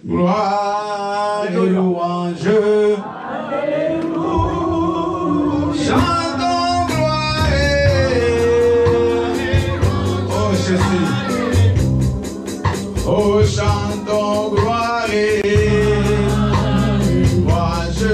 Gloire et louange. Chantons gloire et oh Jésus. Oh chantons gloire et louange.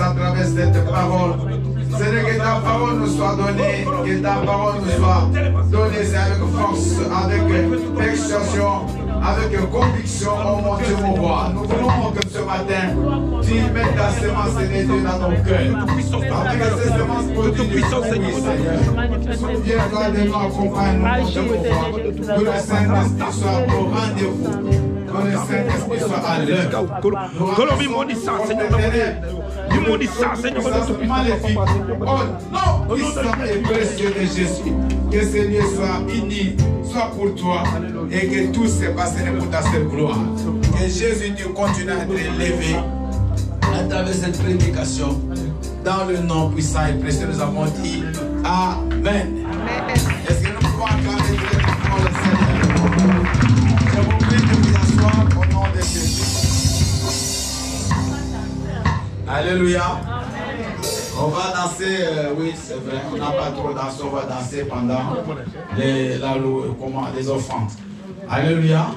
À travers cette parole, Seigneur, que ta parole nous soit donnée, que ta parole nous soit donnée avec force, avec extension, avec conviction, oh mon Dieu, mon roi. Nous voulons que ce matin, tu mettes ta semence de Dieu dans nos cœurs. Afin que ces semences produisent, Seigneur. Viens, God, et nous accompagne, nous de pouvoir. Que le Saint-Esprit soit au rendez-vous. Que le Saint-Esprit soit à l'œuvre. Que l'on m'y ça, Seigneur. Oh non, puissant et précieux de Jésus, que ce lieu soit uni, soit pour toi, et que tout se passe pour ta seule gloire. Que Jésus Dieu continue à être élevé à travers cette prédication. Dans le nom puissant et précieux, nous avons dit Amen. Est-ce que nous pouvons acclamer pour le Seigneur? Je vous prie de vous asseoir au nom de Jésus. Alléluia. On va danser, oui c'est vrai, on n'a pas trop dansé, on va danser pendant les offrandes. Alléluia.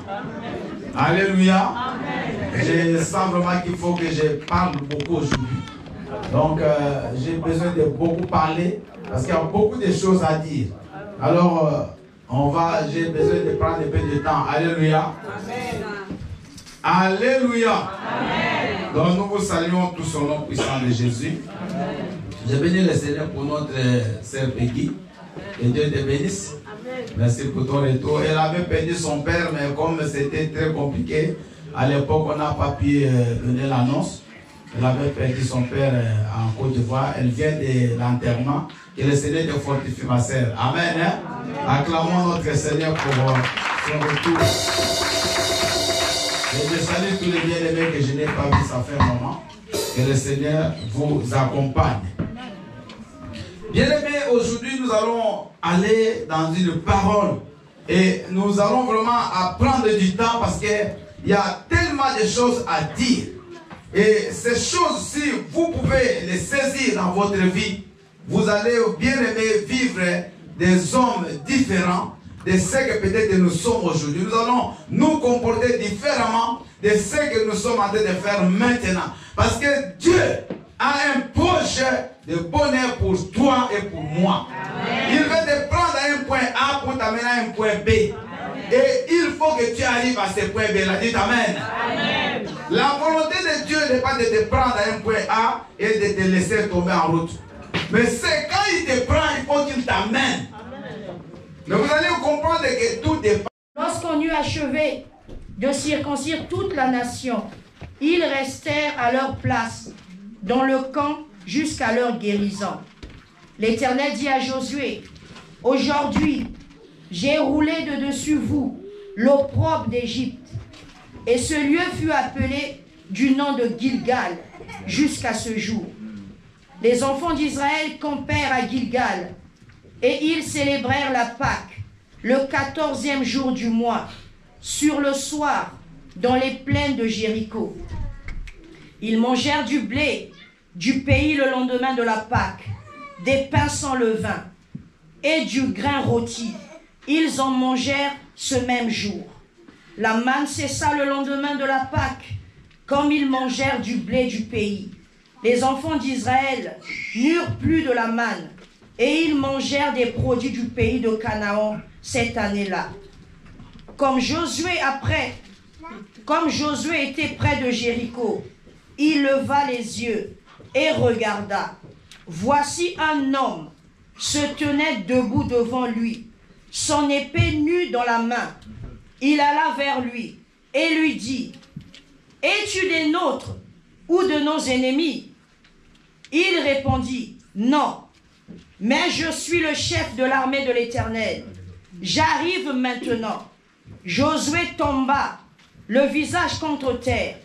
Alléluia. Je sens vraiment qu'il faut que je parle beaucoup aujourd'hui. Donc j'ai besoin de beaucoup parler parce qu'il y a beaucoup de choses à dire. Alors j'ai besoin de prendre un peu de temps. Alléluia. Alléluia. Amen. Donc nous vous saluons tous au nom puissant de Jésus. Je bénis le Seigneur pour notre sœur Peggy. Que Dieu te bénisse. Amen. Merci pour ton retour. Elle avait perdu son père, mais comme c'était très compliqué, à l'époque on n'a pas pu donner l'annonce. Elle avait perdu son père en Côte d'Ivoire. Elle vient de l'enterrement. Que le Seigneur te fortifie, ma sœur. Amen. Hein? Amen. Acclamons notre Seigneur pour son retour. Et je salue tous les bien-aimés que je n'ai pas vu, ça fait un moment. Que le Seigneur vous accompagne. Bien-aimés, aujourd'hui nous allons aller dans une parole. Et nous allons vraiment prendre du temps parce qu'il y a tellement de choses à dire. Et ces choses, si vous pouvez les saisir dans votre vie, vous allez, bien-aimés, vivre des hommes différents de ce que peut-être nous sommes aujourd'hui. Nous allons nous comporter différemment de ce que nous sommes en train de faire maintenant. Parce que Dieu a un projet de bonheur pour toi et pour moi. Amen. Il veut te prendre à un point A pour t'amener à un point B. Amen. Et il faut que tu arrives à ce point B. Là, dites Amen. Amen. La volonté de Dieu n'est pas de te prendre à un point A et de te laisser tomber en route. Mais c'est quand il te prend, il faut qu'il t'amène. Mais vous allez comprendre que tout dépend. Lorsqu'on eut achevé de circoncire toute la nation, ils restèrent à leur place dans le camp jusqu'à leur guérison. L'Éternel dit à Josué, « Aujourd'hui, j'ai roulé de dessus vous l'opprobre d'Égypte. » Et ce lieu fut appelé du nom de Gilgal jusqu'à ce jour. Les enfants d'Israël campèrent à Gilgal et ils célébrèrent la Pâque le 14e jour du mois, sur le soir, dans les plaines de Jéricho. Ils mangèrent du blé du pays le lendemain de la Pâque, des pains sans levain et du grain rôti. Ils en mangèrent ce même jour. La manne cessa le lendemain de la Pâque, comme ils mangèrent du blé du pays. Les enfants d'Israël n'eurent plus de la manne, et ils mangèrent des produits du pays de Canaan cette année-là. Comme Josué, après comme Josué était près de Jéricho, il leva les yeux et regarda. Voici un homme se tenait debout devant lui, son épée nue dans la main. Il alla vers lui et lui dit, « Es-tu des nôtres ou de nos ennemis ?» Il répondit, « Non, mais je suis le chef de l'armée de l'Éternel. J'arrive maintenant. » Josué tomba, le visage contre terre,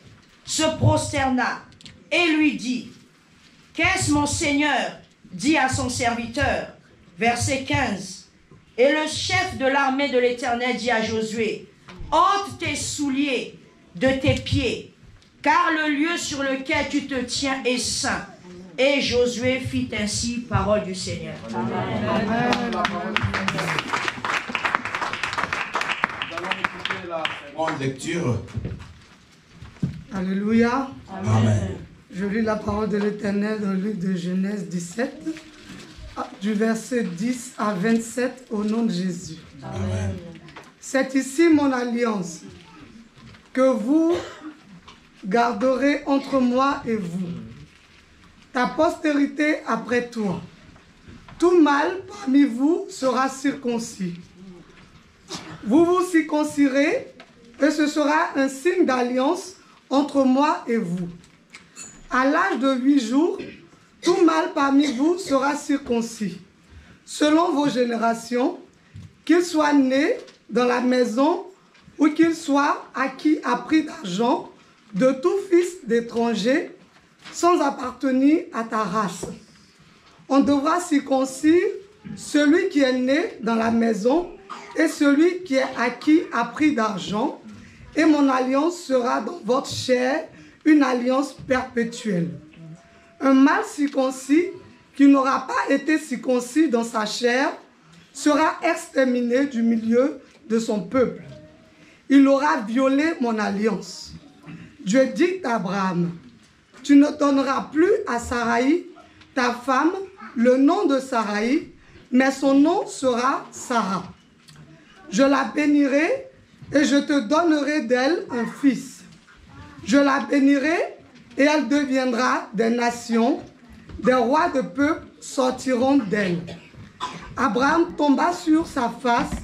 se prosterna et lui dit, « Qu'est-ce mon Seigneur dit à son serviteur ?» Verset 15. Et le chef de l'armée de l'Éternel dit à Josué, « ôte tes souliers de tes pieds, car le lieu sur lequel tu te tiens est saint. » Et Josué fit ainsi, parole du Seigneur. Amen. Nous allons écouter la seconde lecture. Alléluia. Amen. Je lis la parole de l'Éternel dans le livre de Genèse 17, du verset 10 à 27, au nom de Jésus. Amen. C'est ici mon alliance que vous garderez entre moi et vous, ta postérité après toi. Tout mâle parmi vous sera circoncis. Vous vous circoncirez et ce sera un signe d'alliance entre moi et vous. À l'âge de 8 jours, tout mâle parmi vous sera circoncis, selon vos générations, qu'il soit né dans la maison ou qu'il soit acquis à prix d'argent de tout fils d'étranger sans appartenir à ta race. On devra circoncire celui qui est né dans la maison et celui qui est acquis à prix d'argent, et mon alliance sera dans votre chair une alliance perpétuelle. Un mâle circoncis qui n'aura pas été circoncis dans sa chair sera exterminé du milieu de son peuple. Il aura violé mon alliance. Dieu dit à Abraham, « Tu ne donneras plus à Saraï, ta femme, le nom de Saraï, mais son nom sera Sarah. Je la bénirai et je te donnerai d'elle un fils. Je la bénirai et elle deviendra des nations, des rois de peuples sortiront d'elle. » Abraham tomba sur sa face,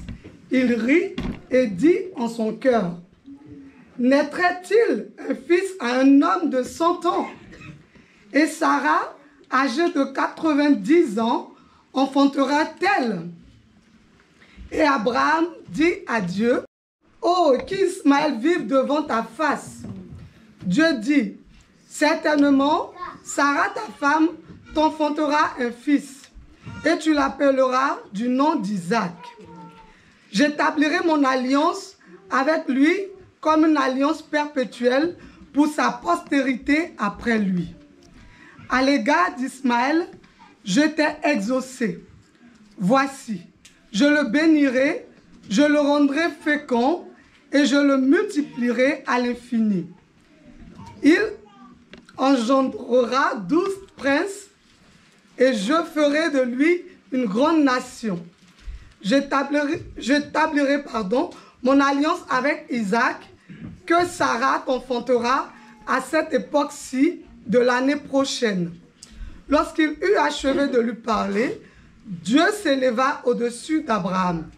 il rit et dit en son cœur, « Naîtrait-il un fils à un homme de 100 ans? Et Sarah, âgée de 90 ans, enfantera-t-elle? » Et Abraham dit à Dieu, « Oh, qu'Ismaël vive devant ta face. » Dieu dit, « Certainement, Sarah, ta femme, t'enfantera un fils, et tu l'appelleras du nom d'Isaac. J'établirai mon alliance avec lui comme une alliance perpétuelle pour sa postérité après lui. À l'égard d'Ismaël, je t'ai exaucé. Voici, je le bénirai, je le rendrai fécond et je le multiplierai à l'infini. Il engendrera 12 princes et je ferai de lui une grande nation. J'établirai mon alliance avec Isaac, que Sarah t'enfantera à cette époque-ci de l'année prochaine. Lorsqu'il eut achevé de lui parler, Dieu s'éleva au-dessus d'Abraham.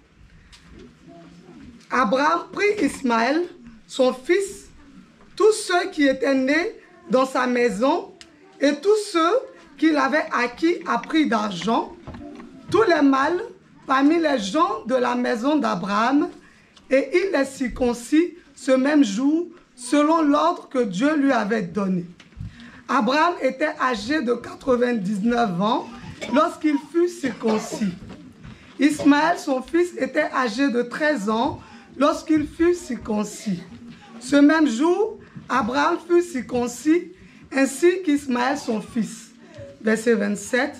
Abraham prit Ismaël, son fils, tous ceux qui étaient nés dans sa maison et tous ceux qu'il avait acquis à prix d'argent, tous les mâles parmi les gens de la maison d'Abraham, et il les circoncit ce même jour, selon l'ordre que Dieu lui avait donné. Abraham était âgé de 99 ans lorsqu'il fut circoncis. Ismaël, son fils, était âgé de 13 ans lorsqu'il fut circoncis. Ce même jour, Abraham fut circoncis, ainsi qu'Ismaël, son fils. Verset 27.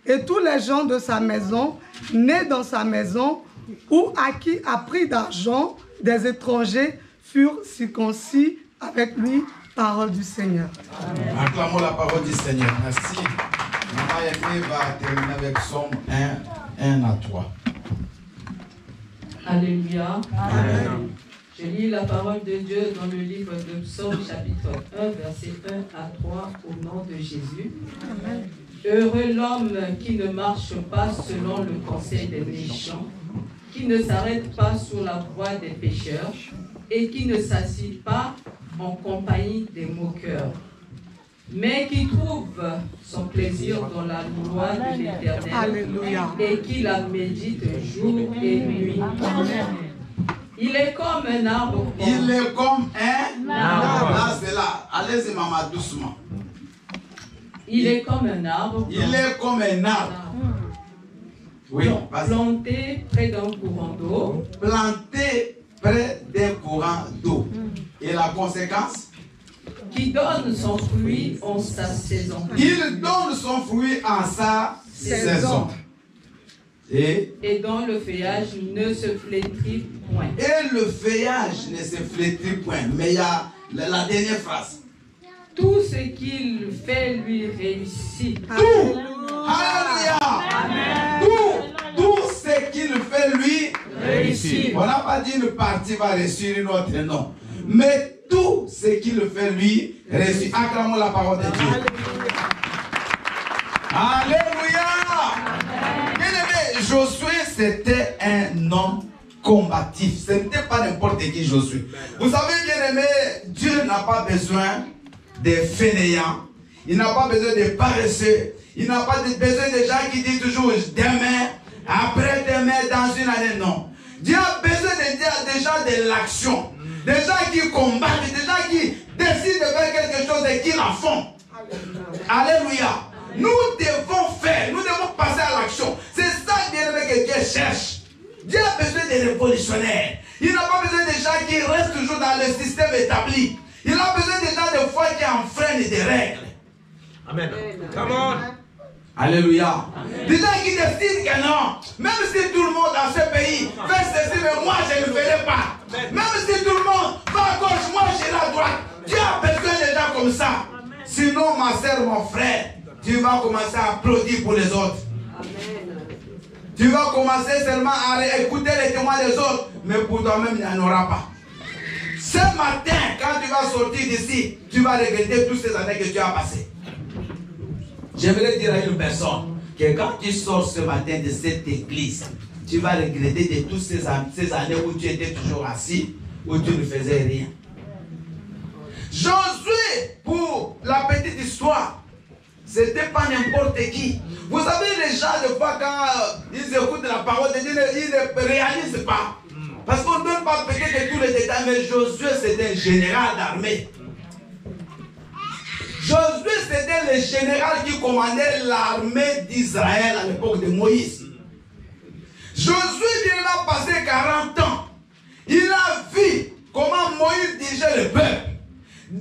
Et tous les gens de sa maison, nés dans sa maison, ou acquis à prix d'argent des étrangers, furent circoncis avec lui. Parole du Seigneur. Amen. Acclamons la parole du Seigneur. Merci. Maman Aimée va terminer avec Somme 1 à 3. Alléluia. Amen. Je lis la parole de Dieu dans le livre de Psaume, chapitre 1, verset 1 à 3, au nom de Jésus. Amen. Heureux l'homme qui ne marche pas selon le conseil des méchants, qui ne s'arrête pas sur la voie des pécheurs et qui ne s'assied pas en compagnie des moqueurs, mais qui trouve son plaisir dans la loi de l'Éternel et qui la médite jour et nuit. Il est comme un arbre. Il est comme un arbre. Là, c'est là. Allez-y, maman, doucement. Il est comme un arbre. Il est comme un arbre. Oui, planté près d'un courant d'eau. Planté près d'un courant d'eau. Et la conséquence? Qui donne son fruit en sa saison. Il donne son fruit en sa saison. Et dont le feuillage ne se flétrit point. Et le feuillage ne se flétrit point. Mais il y a la dernière phrase. Tout ce qu'il fait lui réussit. Tout. Alléluia. Amen. Tout ce qu'il fait lui réussit. On n'a pas dit une partie va réussir, une autre non. Mais tout ce qu'il fait lui réussit. Acclamons la parole de Dieu. Alléluia. Bien-aimé, Josué, c'était un homme combatif. Ce n'était pas n'importe qui Josué. Vous savez, bien-aimé, Dieu n'a pas besoin des fainéants. Il n'a pas besoin des paresseux. Il n'a pas besoin des gens qui disent toujours demain, après-demain, dans une année. Non. Dieu a besoin des gens de l'action. Des gens qui combattent, des gens qui décident de faire quelque chose et qui la font. Alléluia. Nous devons faire, nous devons passer à l'action. C'est ça que Dieu cherche. Dieu a besoin des révolutionnaires. Il n'a pas besoin des gens qui restent toujours dans le système établi. Il a besoin des gens de foi qui enfreignent des règles. Amen. Come on. Alléluia. Des gens qui décident que non, même si tout le monde dans ce pays fait ceci, mais moi je ne le ferai pas. Même si tout le monde va à gauche, moi je vais à droite. Dieu a besoin de gens comme ça. Sinon, ma soeur, mon frère, tu vas commencer à applaudir pour les autres. Tu vas commencer seulement à écouter les témoins des autres, mais pour toi-même, il n'y en aura pas. Ce matin, quand tu vas sortir d'ici, tu vas regretter toutes ces années que tu as passées. J'aimerais dire à une personne que quand tu sors ce matin de cette église, tu vas regretter de toutes ces années où tu étais toujours assis, où tu ne faisais rien. Josué, pour la petite histoire, c'était pas n'importe qui. Vous savez, les gens, de fois, quand ils écoutent la parole de Dieu, ils ne réalisent pas. Parce qu'on ne donne pas peut-être tous les détails, mais Josué, c'était un général d'armée. Josué, c'était le général qui commandait l'armée d'Israël à l'époque de Moïse. Josué, il a passé 40 ans. Il a vu comment Moïse dirigeait le peuple.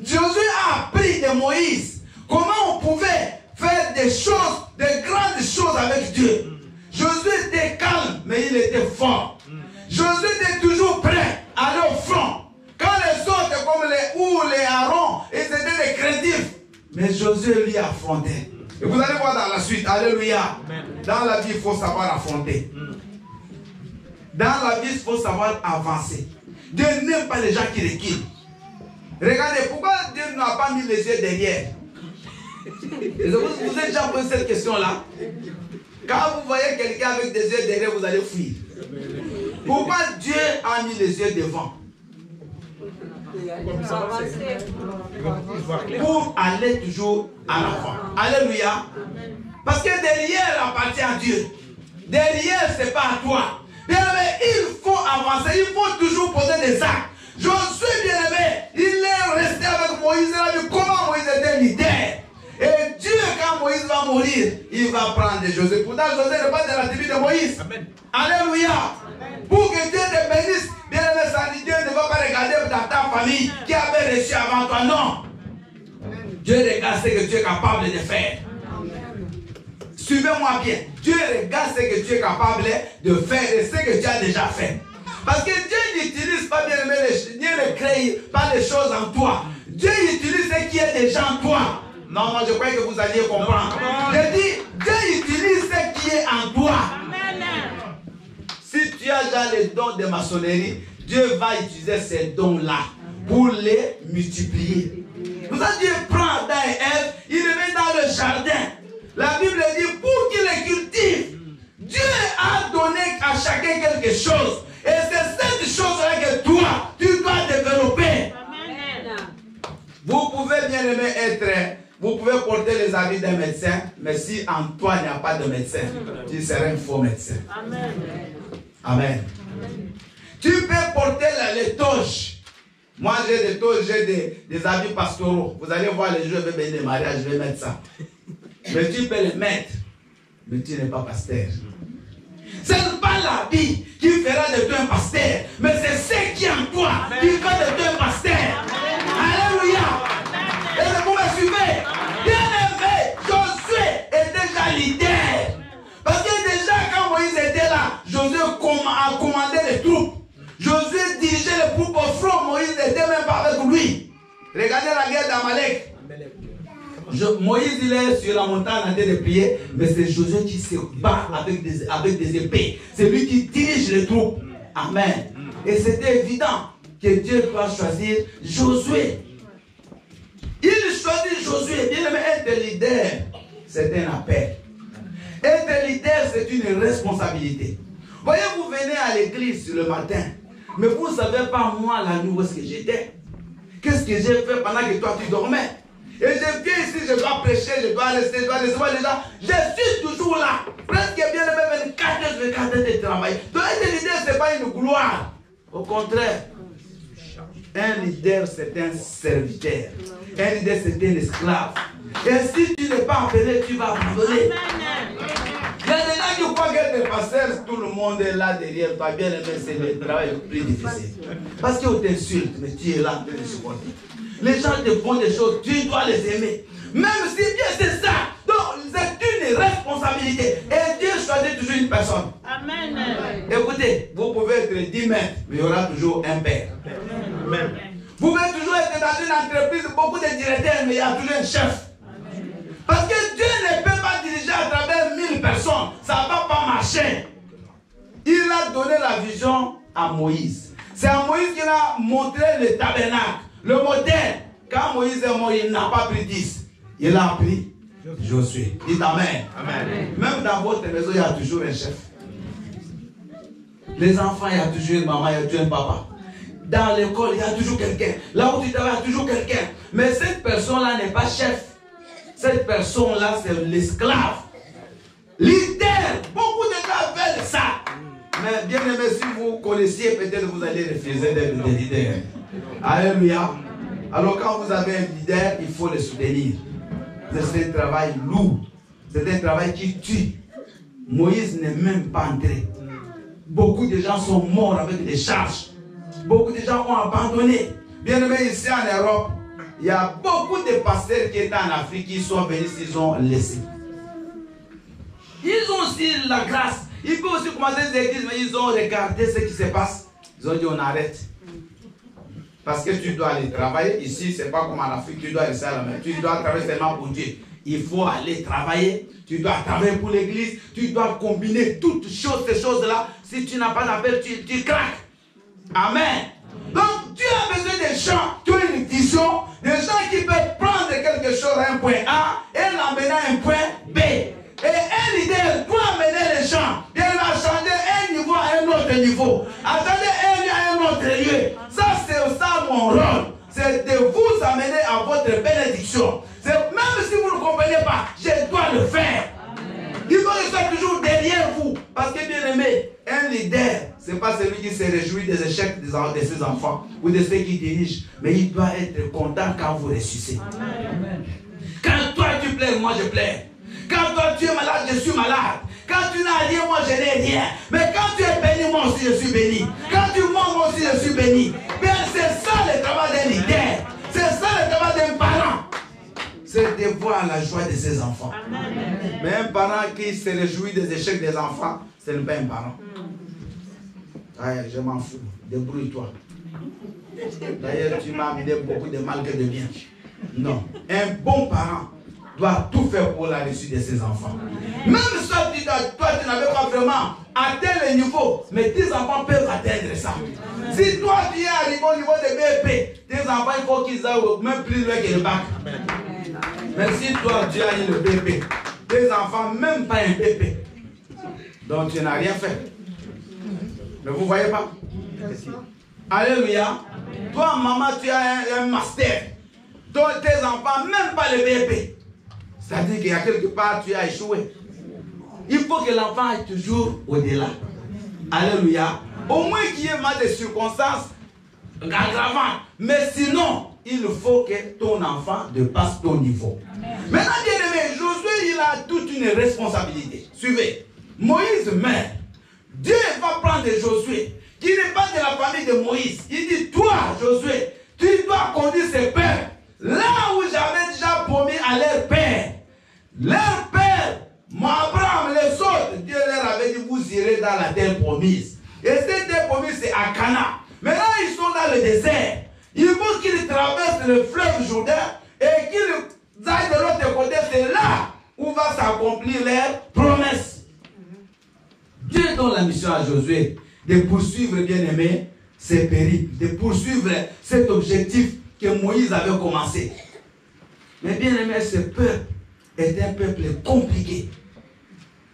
Josué a appris de Moïse comment on pouvait faire des choses, des grandes choses avec Dieu. Josué était calme, mais il était fort. Josué était toujours prêt à aller au front. Quand les autres, comme les Aaron, ils étaient des craintifs. Mais Josué lui affrontait. Et vous allez voir dans la suite, alléluia. Dans la vie, il faut savoir affronter. Dans la vie, il faut savoir avancer. Dieu n'aime pas les gens qui reculent. Regardez, pourquoi Dieu n'a pas mis les yeux derrière? Vous êtes déjà posé cette question-là? Quand vous voyez quelqu'un avec des yeux derrière, vous allez fuir. Pourquoi Dieu a mis les yeux devant? Pour aller toujours à l'avant. Alléluia. Parce que derrière appartient à Dieu. Derrière, ce n'est pas à toi. Bien-aimé, il faut avancer. Il faut toujours poser des actes. Josué, bien-aimé, il est resté avec Moïse. Il a vu comment Moïse était leader. Et Dieu, quand Moïse va mourir, il va prendre Josué. Pourtant, Josué n'est pas de la tribu de Moïse. Amen. Alléluia. Amen. Pour que Dieu te bénisse, bien-aimé, ça dit Dieu ne va pas regarder dans ta famille qui avait reçu avant toi. Non. Amen. Dieu regarde ce que tu es capable de faire. Suivez-moi bien. Dieu regarde ce que tu es capable de faire et ce que tu as déjà fait. Parce que Dieu n'utilise pas, bien aimé, Dieu ne crée pas les choses en toi. Dieu utilise ce qui est déjà en toi. Non, moi je croyais que vous alliez comprendre. Je dis, Dieu utilise ce qui est en toi. Si tu as déjà les dons de maçonnerie, Dieu va utiliser ces dons-là pour les multiplier. Pour ça, Dieu prend Adam et Ève, il les met dans le jardin. La Bible dit, pour qu'ils les cultivent, Dieu a donné à chacun quelque chose. Et c'est cette chose-là que toi, tu dois développer. Amen. Vous pouvez bien aimer vous pouvez porter les habits d'un médecin, mais si en toi il n'y a pas de médecin, tu seras un faux médecin. Amen. Amen. Tu peux porter les toges. Moi j'ai des toges, j'ai des habits pastoraux. Vous allez voir les jours, je vais mettre des mariages, je vais mettre ça. Mais tu peux les mettre, mais tu n'es pas pasteur. Ce n'est pas l'habit qui fera de toi un pasteur, mais c'est ce qui est en toi qui fait de toi un pasteur. Alléluia. Et vous me suivez. Bien aimé, Josué est déjà leader. Parce que déjà quand Moïse était là, Josué a commandé les troupes. Josué dirigeait les troupes au front, Moïse n'était même pas avec lui. Regardez la guerre d'Amalek. Moïse il est sur la montagne en train de prier, mais c'est Josué qui se bat avec des épées. C'est lui qui dirige les troupes. Amen. Et c'était évident que Dieu doit choisir Josué. Il choisit Josué. Bien aimé, être leader, c'est un appel. Être leader, c'est une responsabilité. Voyez, vous venez à l'église le matin, mais vous ne savez pas moi la nuit où est-ce que j'étais. Qu'est-ce que j'ai fait pendant que toi tu dormais? Et je viens ici, je dois prêcher, je dois rester, je dois recevoir les gens. Je suis toujours là. Presque bien aimé, 24 heures de travail. Donc être leader, ce n'est pas une gloire. Au contraire, un leader, c'est un serviteur. Un leader, c'est un esclave. Et si tu n'es pas appelé, tu vas abandonner. Il y a des gens qui croient que les pasteurs, tout le monde est là derrière toi. Bien aimé, c'est le travail le plus difficile. Parce qu'on t'insulte, mais tu es là en train de supporter. Les gens te font des choses, tu dois les aimer. Même si bien c'est ça. Donc c'est une responsabilité. Et Dieu choisit toujours une personne. Amen. Écoutez, vous pouvez être 10 mètres, mais il y aura toujours un père. Amen. Vous pouvez toujours être dans une entreprise, beaucoup de directeurs, mais il y a toujours un chef. Parce que Dieu ne peut pas diriger à travers 1000 personnes. Ça ne va pas marcher. Il a donné la vision à Moïse. C'est à Moïse qu'il a montré le tabernacle. Le modèle, quand Moïse est mort, il n'a pas pris 10. Il a pris Josué. Dites Amen. Amen. Même dans votre maison, il y a toujours un chef. Les enfants, il y a toujours une maman, il y a toujours un papa. Dans l'école, il y a toujours quelqu'un. Là où tu travailles, il y a toujours quelqu'un. Mais cette personne-là n'est pas chef. Cette personne-là, c'est l'esclave. Leader. Beaucoup de gens veulent ça. Mais bien aimé, si vous connaissiez, peut-être vous allez refuser d'être des leaders. Alléluia. Alors quand vous avez un leader, il faut le soutenir. C'est un travail lourd. C'est un travail qui tue. Moïse n'est même pas entré. Beaucoup de gens sont morts avec des charges. Beaucoup de gens ont abandonné. Bien aimé, ici en Europe, il y a beaucoup de pasteurs qui étaient en Afrique qui sont venus, ils ont laissé. Ils ont aussi la grâce. Ils peuvent aussi commencer des églises, mais ils ont regardé ce qui se passe. Ils ont dit on arrête. Parce que tu dois aller travailler. Ici, ce n'est pas comme en Afrique, tu dois rester à la main. Tu dois travailler seulement pour Dieu. Il faut aller travailler. Tu dois travailler pour l'église. Tu dois combiner toutes ces choses-là. Si tu n'as pas d'appel, tu craques. Amen. Donc, tu as besoin des gens qui ont une vision, des gens qui peuvent prendre quelque chose à un point A et l'emmener à un point B. Et un leader doit amener les gens. Et il va changer un niveau à un autre niveau. Attendez un lieu à un autre lieu. Ça, c'est ça mon rôle. C'est de vous amener à votre bénédiction. Même si vous ne comprenez pas, je dois le faire. Il faut que je sois toujours derrière vous. Parce que bien aimé, un leader, ce n'est pas celui qui se réjouit des échecs de ses enfants ou de ceux qui dirigent. Mais il doit être content quand vous ressuscitez. Quand toi tu plais, moi je plais. Quand toi tu es malade, je suis malade. Quand tu n'as rien, moi je n'ai rien. Mais quand tu es béni, moi aussi je suis béni. Quand tu manges, moi aussi je suis béni. Bien, c'est ça le travail d'un leader. C'est ça le travail d'un parent. C'est de voir la joie de ses enfants. Amen. Mais un parent qui se réjouit des échecs des enfants, ce n'est pas un parent. Aïe, je m'en fous. Débrouille-toi. D'ailleurs, tu m'as amené beaucoup de mal que de bien. Non. Un bon parent doit tout faire pour la réussite de ses enfants. Même si toi, tu n'avais pas vraiment atteint le niveau, mais tes enfants peuvent atteindre ça. Si toi, tu es arrivé au niveau de BP, tes enfants, il faut qu'ils aillent même plus loin que le bac. Mais si toi, tu as eu le BP, tes enfants, même pas un BP. Donc, tu n'as rien fait. Mais vous ne voyez pas? Alléluia. Toi, maman, tu as un master. Toi, tes enfants, même pas le BP. C'est-à-dire qu'il y a quelque part, tu as échoué. Il faut que l'enfant aille toujours au-delà. Alléluia. Au moins qu'il y ait mal de circonstances aggravantes. Mais sinon, il faut que ton enfant dépasse ton niveau. Maintenant, bien aimé, Josué, il a toute une responsabilité. Suivez. Moïse meurt. Dieu va prendre Josué, qui n'est pas de la famille de Moïse. Il dit, toi, Josué, tu dois conduire ces pères là où j'avais déjà promis à leur père. Leur père, Abraham, les autres, Dieu leur avait dit, vous irez dans la terre promise. Et cette terre promise, c'est à Cana. Maintenant, ils sont dans le désert. Il faut qu'ils traversent le fleuve Jourdain et qu'ils aillent de l'autre côté. C'est là où va s'accomplir leur promesse. Dieu donne la mission à Josué de poursuivre, bien aimé, ses périples, de poursuivre cet objectif que Moïse avait commencé. Mais bien aimé, ce peuple est un peuple compliqué.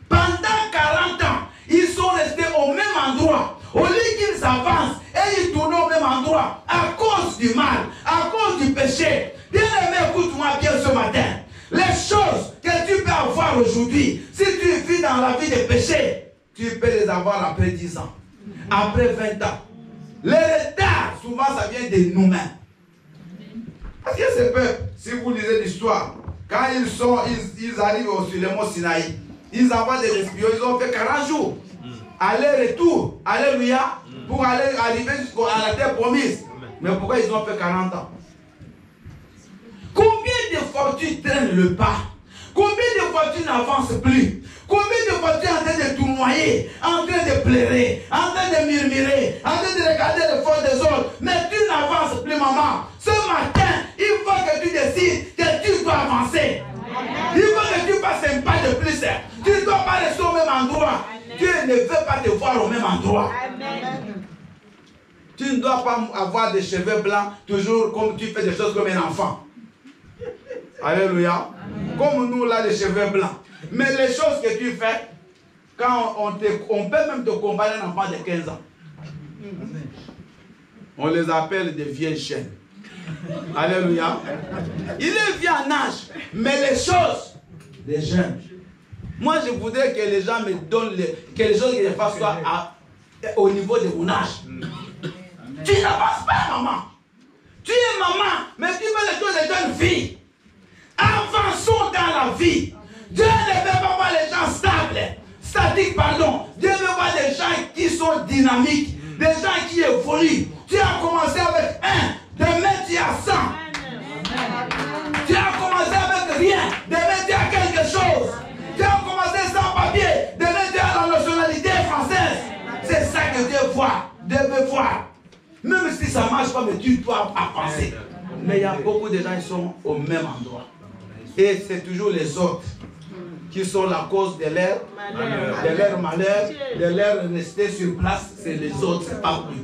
Pendant 40 ans, ils sont restés au même endroit. Au lieu qu'ils avancent et ils tournent au même endroit à cause du mal, à cause du péché. Bien aimé, écoute-moi bien ce matin. Les choses que tu peux avoir aujourd'hui, si tu vis dans la vie de péché, tu peux les avoir après 10 ans, après 20 ans. Les retards, souvent, ça vient de nous-mêmes. Parce que ce peuple, si vous lisez l'histoire, quand ils arrivent sur le mont Sinaï, ils envoient des espions, ils ont fait 40 jours. Aller-retour, alléluia, pour arriver jusqu'à la terre promise. Mais pourquoi ils ont fait 40 ans? Combien de fois tu traînes le pas? Combien de fois tu n'avances plus? Combien de fois tu es en train de tournoyer, en train de pleurer, en train de murmurer, en train de regarder les fautes des autres, mais tu n'avances plus, maman. Ce matin, il faut que tu décides que tu dois avancer. Il faut que tu passes un pas de plus. Tu ne dois pas rester au même endroit. Dieu ne veut pas te voir au même endroit. Tu ne dois pas avoir des cheveux blancs toujours comme tu fais des choses comme un enfant. Alléluia. Comme nous là, les cheveux blancs. Mais les choses que tu fais, quand on peut même te comparer un enfant de 15 ans. On les appelle des vieilles chaînes. Alléluia. Il est vieux en âge, mais les choses des jeunes. Moi, je voudrais que les gens me donnent que les choses que je fasse soient au niveau de mon âge. Tu n'avances pas, maman. Tu es maman, mais tu fais les choses des jeunes filles. Avançons dans la vie. Dieu ne veut pas voir les gens statiques, pardon. Dieu veut voir des gens qui sont dynamiques, des gens qui évoluent. Tu as commencé avec 1, demain tu as 100. Tu as commencé avec rien, demain tu as quelque chose. Tu as commencé sans papier, demain tu as la nationalité française. C'est ça que Dieu veut voir. Même si ça ne marche pas, mais tu dois avancer. Mais il y a beaucoup de gens qui sont au même endroit. Et c'est toujours les autres qui sont la cause de leur malheur, de leur rester sur place. C'est les autres, c'est pas lui.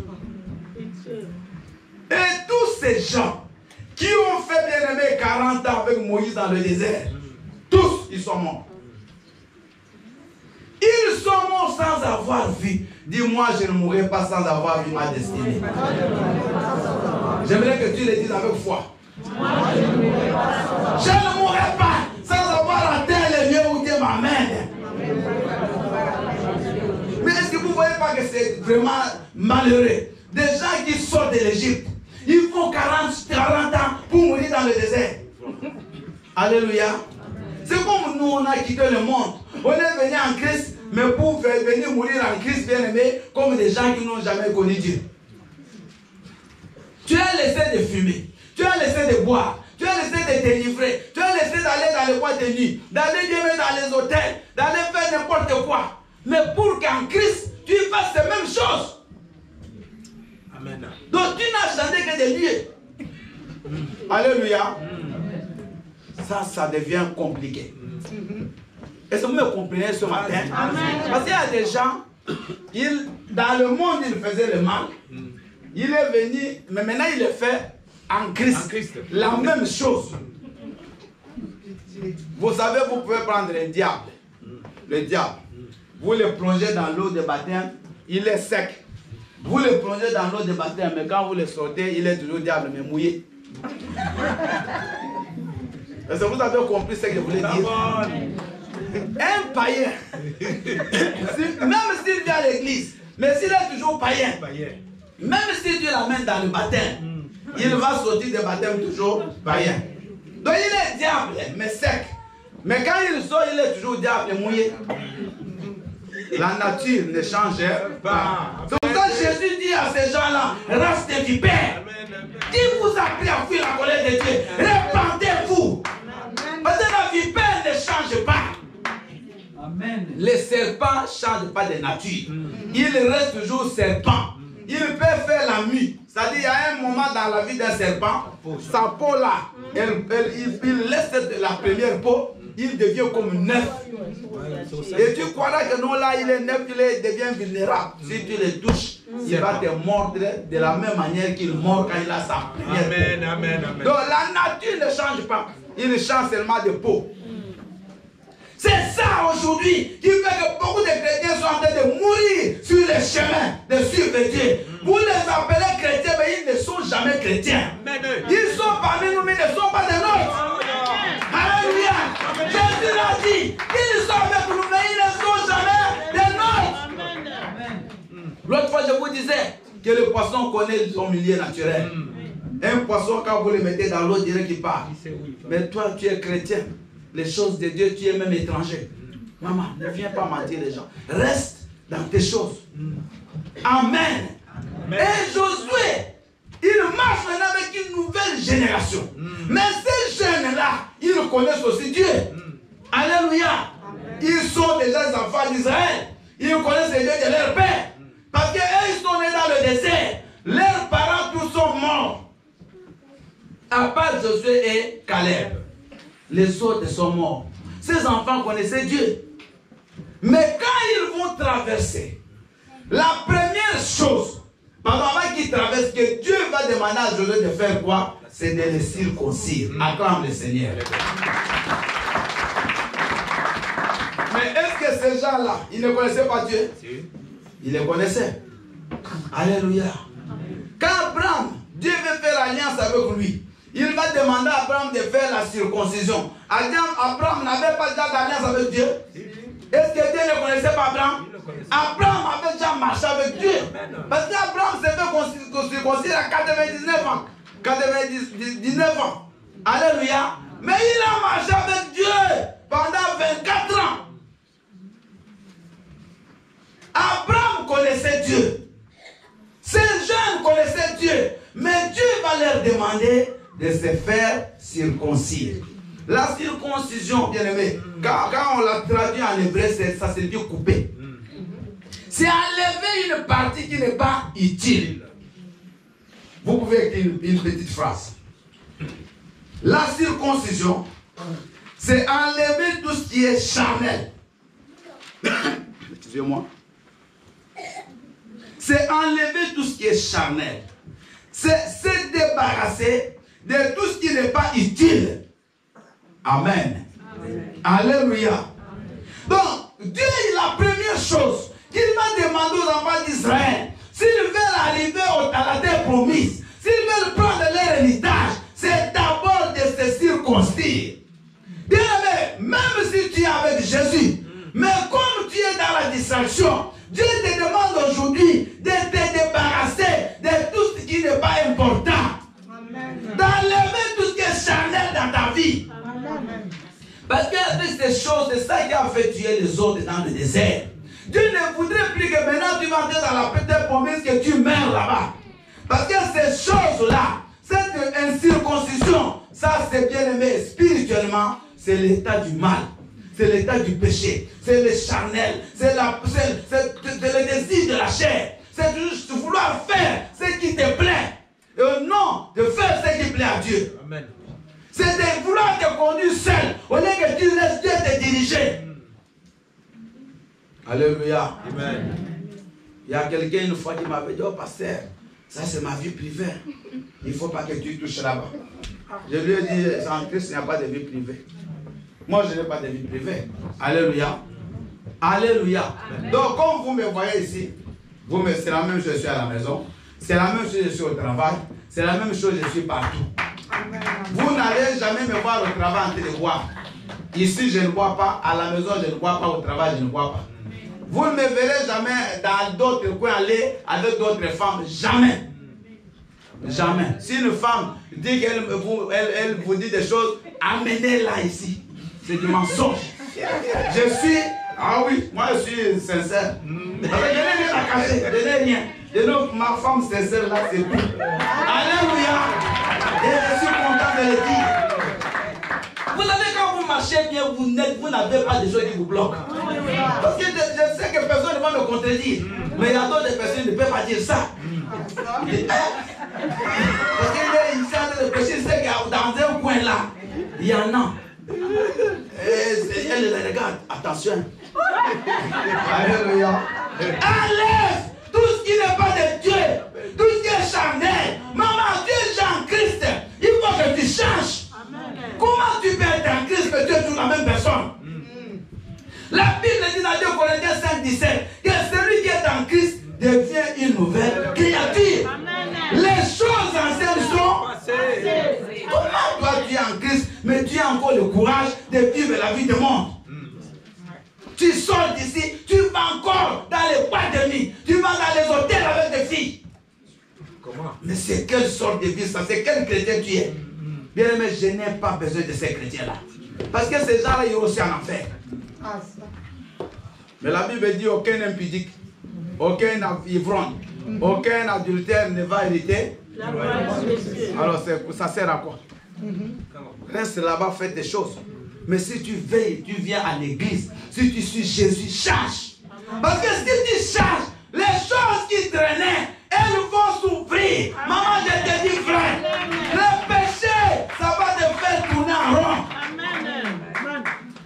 Et tous ces gens qui ont fait, bien aimé, 40 ans avec Moïse dans le désert, tous, ils sont morts. Ils sont morts sans avoir vu. Dis-moi, je ne mourrai pas sans avoir vu ma destinée. J'aimerais que tu le dises avec foi. Je ne mourrai pas sans avoir atteint le lieu où Dieu m'amène. Mais est-ce que vous ne voyez pas que c'est vraiment malheureux? Des gens qui sortent de l'Égypte, ils font 40 ans pour mourir dans le désert. Alléluia. C'est comme nous, on a quitté le monde. On est venu en Christ, mais pour venir mourir en Christ, bien aimé, comme des gens qui n'ont jamais connu Dieu. Tu as laissé de fumer, tu as laissé de boire, tu as laissé de te livrer, tu as laissé d'aller dans les boîtes de nuit, d'aller bien dans les hôtels, d'aller faire n'importe quoi. Mais pour qu'en Christ, tu fasses les mêmes choses. Amen. Donc tu n'as changé que des lieux. Alléluia. ça devient compliqué. Est-ce que vous me comprenez ce matin? Parce qu'il y a des gens, dans le monde, ils faisaient le mal. Il est venu, mais maintenant il le fait en Christ. La même chose. Vous savez, vous pouvez prendre le diable. Le diable. Vous le plongez dans l'eau de baptême, il est sec. Vous le plongez dans l'eau de baptême, mais quand vous le sortez, il est toujours diable, mais mouillé. Est-ce que vous avez compris ce que je voulais dire? Un païen, même s'il vient à l'église, mais s'il est toujours païen, même si tu l'amènes dans le baptême, il va sortir du baptême toujours païen. Donc il est diable, mais sec. Mais quand il sort, il est toujours diable, mouillé. La nature ne change pas. C'est pour ça que Jésus dit à ces gens-là, race de vipères, qui vous a pris à fuir la colère de Dieu, répandez-vous. Parce que la vipère ne change pas. Amen. Les serpents ne changent pas de nature. Il reste toujours serpent. Il peut faire la mue. C'est-à-dire, il y a un moment dans la vie d'un serpent, sa peau là, il laisse la première peau, il devient comme neuf. Et tu croiras que non, là, il est neuf, il devient vulnérable. Si tu le touches, il va te mordre de la même manière qu'il mord quand il a sa première peau. Donc la nature ne change pas. Il change seulement de peau. C'est ça aujourd'hui qui fait que beaucoup de chrétiens sont en train de mourir sur les chemins de suivre Dieu. Vous les appelez chrétiens, mais ils ne sont jamais chrétiens. Ils sont parmi nous, mais ils ne sont pas des nôtres. Alléluia. Jésus l'a dit. Ils sont avec nous, mais ils ne sont jamais des nôtres. L'autre fois, je vous disais que le poisson connaît son milieu naturel. Un poisson, quand vous le mettez dans l'eau, dirait qu'il part. Mais toi, tu es chrétien. Les choses de Dieu, tu es même étranger. Maman, ne viens pas mentir les gens. Reste dans tes choses. Amen. Et Josué, il marche maintenant avec une nouvelle génération. Mais ces jeunes-là, ils connaissent aussi Dieu. Alléluia. Ils sont déjà les enfants d'Israël. Ils connaissent les dieux de leur père. Parce qu'eux, ils sont nés dans le désert. Leurs parents, tous sont morts. À part Josué et Caleb. Les autres sont morts. Ces enfants connaissaient Dieu. Mais quand ils vont traverser, la première chose, avant qu'ils traversent, que Dieu va demander à Josué de faire quoi? C'est de les circoncire. Acclame le Seigneur. Mais est-ce que ces gens-là, ils ne connaissaient pas Dieu? Ils le connaissaient. Alléluia. Quand Abraham, Dieu veut faire alliance avec lui, il va demander à Abraham de faire la circoncision. Abraham n'avait pas déjà d'alliance avec Dieu. Est-ce que Dieu ne connaissait pas Abraham? Abraham avait déjà marché avec Dieu. Parce qu'Abraham s'est fait circoncire à 99 ans. 99 ans. Alléluia. Mais il a marché avec Dieu pendant 24 ans. Abraham connaissait Dieu. Ces jeunes connaissaient Dieu. Mais Dieu va leur demander de se faire circoncire. La circoncision, bien aimé, quand on l'a traduit en hébreu, ça se dit couper. C'est enlever une partie qui n'est pas utile. Vous pouvez écrire une petite phrase. La circoncision, c'est enlever tout ce qui est charnel. Excusez-moi. C'est enlever tout ce qui est charnel. C'est se débarrasser de tout ce qui n'est pas utile. Amen. Alléluia. Donc, Dieu est la première chose qu'il va demander aux enfants d'Israël. S'ils veulent arriver à la terre promise, s'ils veulent prendre leur héritage, c'est d'abord de se circoncire. Bien aimé, même si tu es avec Jésus, mais comme tu es dans la distraction, Dieu te demande aujourd'hui de te débarrasser de tout ce qui n'est pas important. D'enlever tout ce qui est charnel dans ta vie. Parce qu'avec ces choses, c'est ça qui a fait tuer les autres dans le désert. Dieu ne voudrait plus que maintenant tu vas entrer dans la terre promise que tu meurs là-bas. Parce que ces choses-là, cette incirconcision, ça c'est bien aimé spirituellement, c'est l'état du mal. C'est l'état du péché. C'est le charnel. C'est le désir de la chair. C'est juste vouloir faire ce qui te plaît. Non, de faire ce qui plaît à Dieu. C'est de vouloir te conduire seul. Au lieu que tu laisses Dieu te diriger. Alléluia. Amen. Il y a quelqu'un une fois qui m'avait dit, oh pasteur, ça c'est ma vie privée. Il ne faut pas que tu touches là-bas. Je lui ai dit, en Christ, il n'y a pas de vie privée. Moi, je n'ai pas de vie privée. Alléluia. Alléluia. Donc, comme vous me voyez ici, c'est la même chose, je suis à la maison. C'est la même chose, je suis au travail. C'est la même chose, je suis partout. Vous n'allez jamais me voir au travail en train de boire. Ici, je ne bois pas. À la maison, je ne bois pas. Au travail, je ne bois pas. Vous ne me verrez jamais dans d'autres coins aller avec d'autres femmes. Jamais. Jamais. Si une femme dit qu'elle vous dit des choses, amenez-la ici. C'est du mensonge. Je suis... Ah oui, moi je suis sincère. Parce que je n'ai rien à cacher. Je n'ai rien. Et donc ma femme sincère là, c'est tout. Alléluia. Et je suis content de le dire. Vous savez, quand vous marchez bien, vous n'avez pas de choses qui vous bloquent. Parce que je sais que personne ne va me contredire. Mais il y a d'autres personnes qui ne peuvent pas dire ça. Parce qu'il est ici en train de prêcher, c'est que dans un coin là, il y en a. Elle les regarde, attention. Alléluia. Enlève tout ce qui n'est pas de Dieu, tout ce qui est charnel. Maman, tu es en Christ. Il faut que tu changes. Comment tu peux être en Christ mais tu es toujours la même personne? La Bible dit dans 2 Corinthiens 5, 17 que celui qui est en Christ devient une nouvelle créature. Les choses anciennes sont passées. Comment toi tu es en Christ mais tu as encore le courage de vivre la vie du monde? Tu sors d'ici, tu vas encore dans les boîtes de nuit, tu vas dans les hôtels avec des filles. Comment? Mais c'est quelle sorte de vie ça? C'est quel chrétien tu es? Bien aimé, je n'ai pas besoin de ces chrétiens-là. Parce que ces gens-là, ils sont aussi en enfer. Mais la Bible dit aucun impudique, aucun ivrogne, aucun adultère ne va hériter. Alors ça sert à quoi? Reste là-bas, fais des choses. Mais si tu veilles, tu viens à l'église, si tu suis Jésus, change. Parce que si tu changes, les choses qui traînaient, elles vont s'ouvrir. Maman, je te dis, frère, le péché, ça va te faire tourner en rond.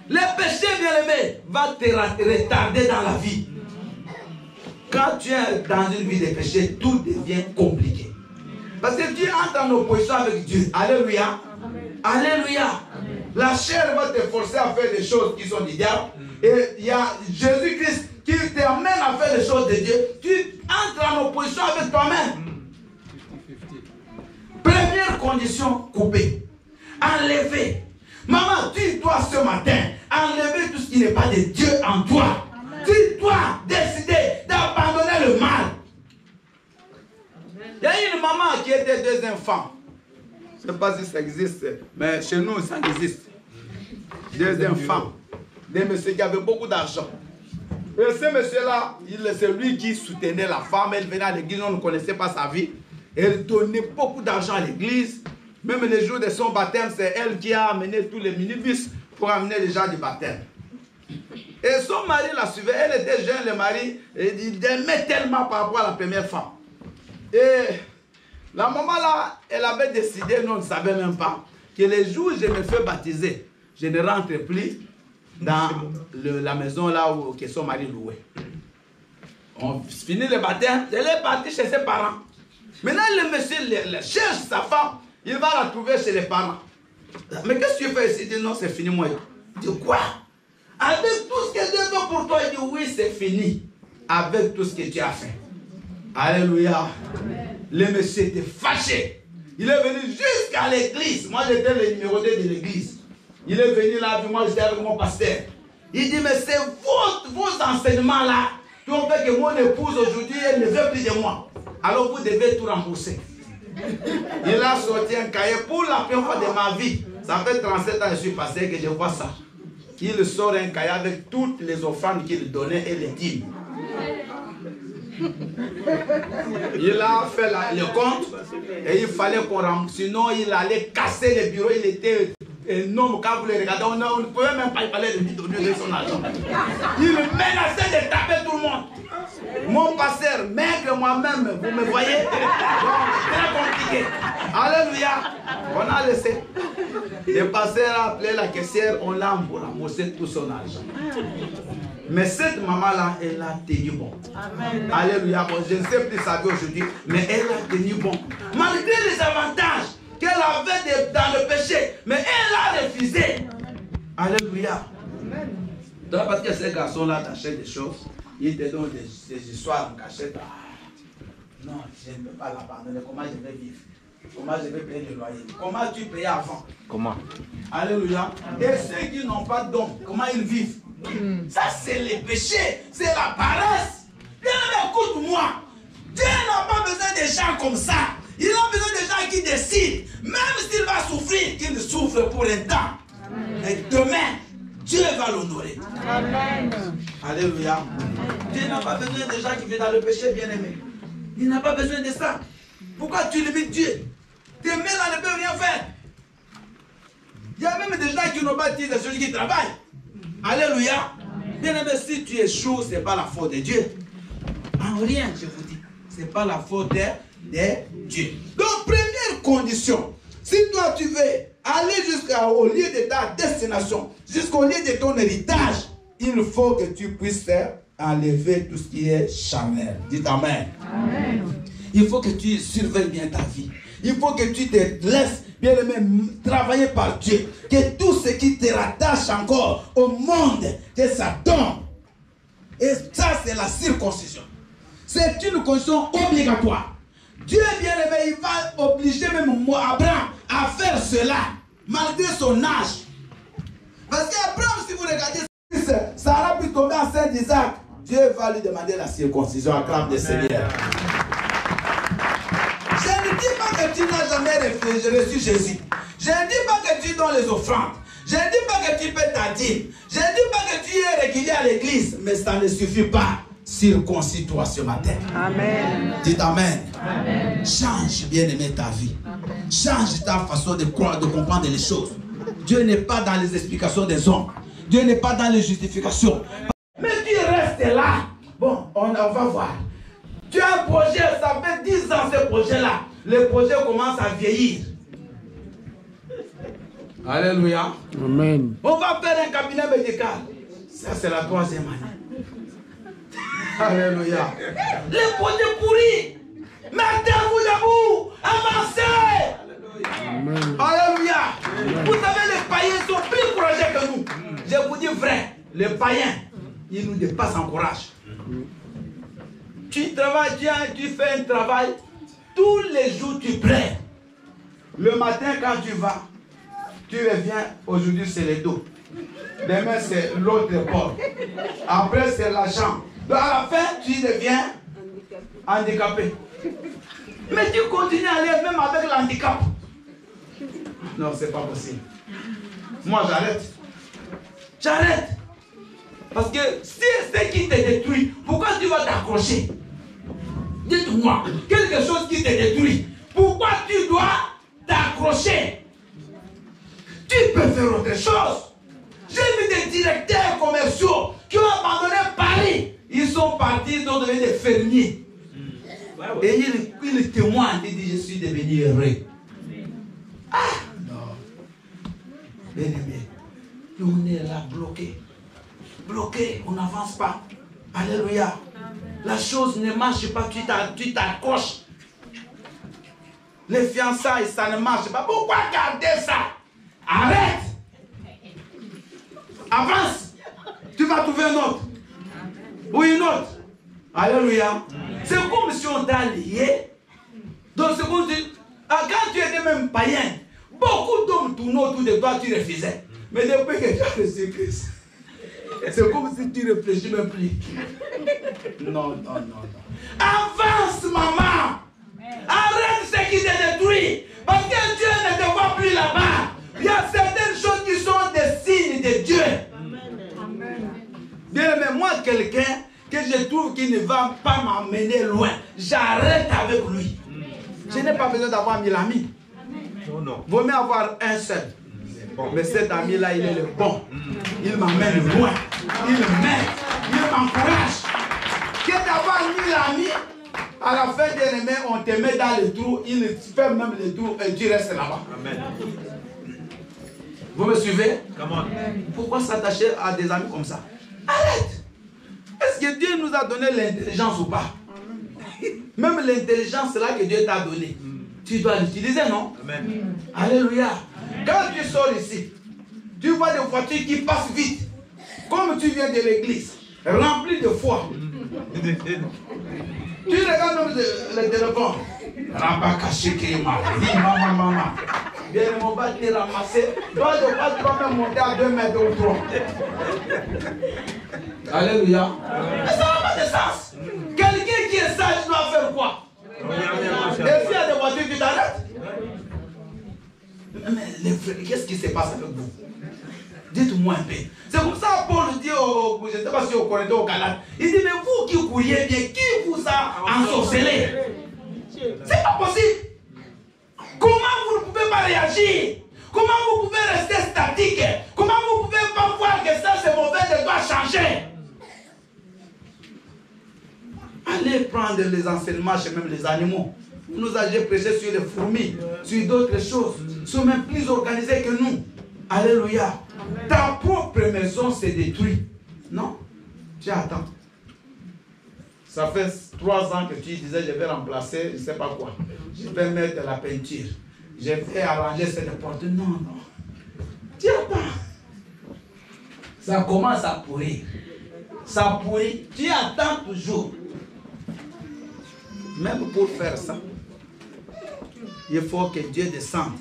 Le péché, bien-aimé, va te retarder dans la vie. Quand tu es dans une vie de péché, tout devient compliqué. Parce que tu entres en opposition avec Dieu. Alléluia. Alléluia. La chair va te forcer à faire des choses qui sont du diable. Et il y a Jésus-Christ qui t'amène à faire des choses de Dieu. Tu entres en opposition avec toi-même. Première condition, couper. Enlever. Maman, tu dois ce matin enlever tout ce qui n'est pas de Dieu en toi. Tu dois décider d'abandonner le mal. Il y a une maman qui était 2 enfants. Je ne sais pas si ça existe, mais chez nous, ça existe. 2 enfants. Des messieurs qui avaient beaucoup d'argent. Et ce monsieur-là, c'est lui qui soutenait la femme. Elle venait à l'église, on ne connaissait pas sa vie. Elle donnait beaucoup d'argent à l'église. Même les jours de son baptême, c'est elle qui a amené tous les minibus pour amener les gens du baptême. Et son mari la suivait. Elle était jeune, le mari. Et il aimait tellement par rapport à la première femme. Et la maman là, elle avait décidé, nous ne savions même pas, que les jours où je me fais baptiser, je ne rentre plus dans la maison là où que son mari louait. On finit le baptême, elle est partie chez ses parents. Maintenant le monsieur cherche sa femme, il va la trouver chez les parents. Mais qu'est-ce que tu fais ici? Il dit non, c'est fini moi. Il dit quoi? Avec tout ce que Dieu fait pour toi, il dit oui, c'est fini. Avec tout ce que tu as fait. Alléluia. Le monsieur était fâché. Il est venu jusqu'à l'église. Moi, j'étais le numéro 2 de l'église. Il est venu là, puis moi, j'étais avec mon pasteur. Il dit, mais c'est vos enseignements là qui ont fait que mon épouse aujourd'hui, elle ne veut plus de moi. Alors, vous devez tout rembourser. Il a sorti un cahier pour la première fois de ma vie. Ça fait 37 ans que je suis pasteur que je vois ça. Il sort un cahier avec toutes les offrandes qu'il donnait et les dîmes. Il a fait le compte et il fallait qu'on rembourse. Sinon, il allait casser les bureaux. Il était énorme. Quand vous le regardez, on ne pouvait même pas parler de lui donner de son argent. Il menaçait de taper tout le monde. Mon pasteur, maigre moi-même, vous me voyez? Donc, très compliqué. Alléluia. On a laissé. Le pasteur a appelé la caissière, on l'a remboursé tout son argent. Mais cette maman-là, elle a tenu bon. Amen. Alléluia. Bon, je ne sais plus sa vie aujourd'hui, mais elle a tenu bon. Malgré les avantages qu'elle avait dans le péché, mais elle a refusé. Alléluia. Donc, parce que ces garçons-là t'achètent des choses, ils te donnent des histoires en cachette. Non, je ne peux pas l'abandonner. Comment je vais vivre? Comment je vais payer le loyer? Comment tu payais avant? Comment? Alléluia. Et ceux qui n'ont pas de dons, comment ils vivent? Ça, c'est les péchés, c'est la paresse. Bien, écoute-moi. Dieu n'a pas besoin de gens comme ça. Il a besoin de gens qui décident, même s'il va souffrir, qu'il souffre pour un temps. Mais demain, Dieu va l'honorer. Amen. Alléluia. Dieu n'a pas besoin de gens qui vivent dans le péché, bien-aimé. Il n'a pas besoin de ça. Pourquoi tu limites Dieu? Tes mains là ne peuvent rien faire. Il y a même des gens qui n'ont pas dit de celui qui travaille. Alléluia. Bien-aimé, si tu échoues, ce n'est pas la faute de Dieu. En rien, je vous dis. Ce n'est pas la faute de Dieu. Donc, première condition, si toi tu veux aller jusqu'au lieu de ta destination, jusqu'au lieu de ton héritage, il faut que tu puisses faire enlever tout ce qui est charnel. Dites Amen. Amen. Il faut que tu surveilles bien ta vie. Il faut que tu te laisses bien aimé travailler par Dieu. Que tout ce qui te rattache encore au monde, que ça tombe. Et ça, c'est la circoncision. C'est une condition obligatoire. Dieu bien aimé, il va obliger même moi, Abraham, à faire cela, malgré son âge. Parce qu'Abraham, si vous regardez, Sarah peut tomber enceinte d'Isaac. Dieu va lui demander la circoncision. Acclame le Seigneur. Je ne dis pas que tu n'as jamais reçu Jésus. Je ne dis pas que tu donnes les offrandes. Je ne dis pas que tu paies ta dîme. Je ne dis pas que tu es régulier à l'église. Mais ça ne suffit pas. Circoncis-toi ce matin. Amen. Dites Amen. Amen. Change, bien-aimé, ta vie. Amen. Change ta façon de croire, de comprendre les choses. Dieu n'est pas dans les explications des hommes. Dieu n'est pas dans les justifications. Mais tu restes là. Bon, on va voir. Tu as un projet, ça fait 10 ans ce projet-là. Le projet commence à vieillir. Alléluia. Amen. On va faire un cabinet médical. Ça, c'est la 3e année. Alléluia. Les projets pourris. Mettez-vous debout. Avancez. Amen. Alléluia. Vous savez, les païens sont plus courageux que nous. Je vous dis vrai, les païens, ils nous dépassent en courage. Tu travailles, tu fais un travail, tous les jours tu pries. Le matin quand tu vas, tu reviens, aujourd'hui c'est le dos. Demain c'est l'autre épaule. Après c'est la jambe. Donc à la fin tu deviens handicapé. Mais tu continues à aller même avec l'handicap. Non, c'est pas possible. Moi j'arrête. J'arrête. Parce que si c'est ce qui te détruit, pourquoi tu vas t'accrocher? Dites-moi, quelque chose qui te détruit, pourquoi tu dois t'accrocher? Tu peux faire autre chose. J'ai vu des directeurs commerciaux qui ont abandonné Paris. Ils sont partis, ils ont devenu des fermiers. Et ils témoignent, ils disent, je suis devenu heureux. Ah non. Bien aimé, on est là bloqué. Bloqué, on n'avance pas. Alléluia. La chose ne marche pas, tu t'accroches. Les fiançailles, ça ne marche pas. Pourquoi garder ça? Arrête. Avance. Tu vas trouver un autre. Ou une autre. Alléluia. C'est comme si on t'a lié. Donc c'est comme si, quand tu étais même païen, beaucoup d'hommes tournaient autour de toi, tu refusais. Mais depuis que tu as reçu Christ, c'est comme si tu ne réfléchis même plus. Non. Avance, maman. Arrête ce qui te détruit. Parce que Dieu ne te voit plus là-bas. Il y a certaines choses qui sont des signes de Dieu. Bien, mais moi, quelqu'un que je trouve qui ne va pas m'amener loin, j'arrête avec lui. Je n'ai pas besoin d'avoir 1000 amis. Non. Vaut mieux avoir un seul. Mais cet ami-là, il est le bon. Il m'amène loin. Il m'aide. Il m'encourage. Que d'avoir 1000 amis, à la fin de l'année, on te met dans le trou. Il fait même le trou et tu restes là-bas. Vous me suivez? Come on. Pourquoi s'attacher à des amis comme ça? Arrête. Est-ce que Dieu nous a donné l'intelligence ou pas? Même l'intelligence là que Dieu t'a donnée, tu dois l'utiliser, non? Amen. Alléluia. Quand tu sors ici, tu vois des voitures qui passent vite. Comme tu viens de l'église, rempli de foi. Tu regardes même le téléphone. Maman. Bien, on va te ramasser. Toi, je crois que tu vas même monter à 2 mètres ou 3. Alléluia. Mais ça n'a pas de sens. Quelqu'un qui est sage doit faire quoi? Et s'il y a des voitures qui t'arrêtent? Mais les frères, qu'est-ce qui se passe avec vous? Dites-moi un peu. C'est comme ça Paul dit je ne sais pas si au Corinthiens ou au Galates. Il dit, mais vous qui couriez bien, qui vous a ensorcelé? C'est pas possible. Comment vous ne pouvez pas réagir? Comment vous pouvez rester statique? Comment vous pouvez pas voir que ça c'est mauvais, je dois changer? Allez prendre les enseignements chez même les animaux. Vous nous avez prêché sur les fourmis, sur d'autres choses. Ils sont même plus organisés que nous. Alléluia. Ta propre maison s'est détruite. Non? Tu attends. Ça fait 3 ans que tu disais, je vais remplacer, je ne sais pas quoi. Je vais mettre de la peinture. Je vais arranger cette porte. Non. Tu attends. Ça commence à pourrir. Ça pourrit. Tu attends toujours. Même pour faire ça, il faut que Dieu descende.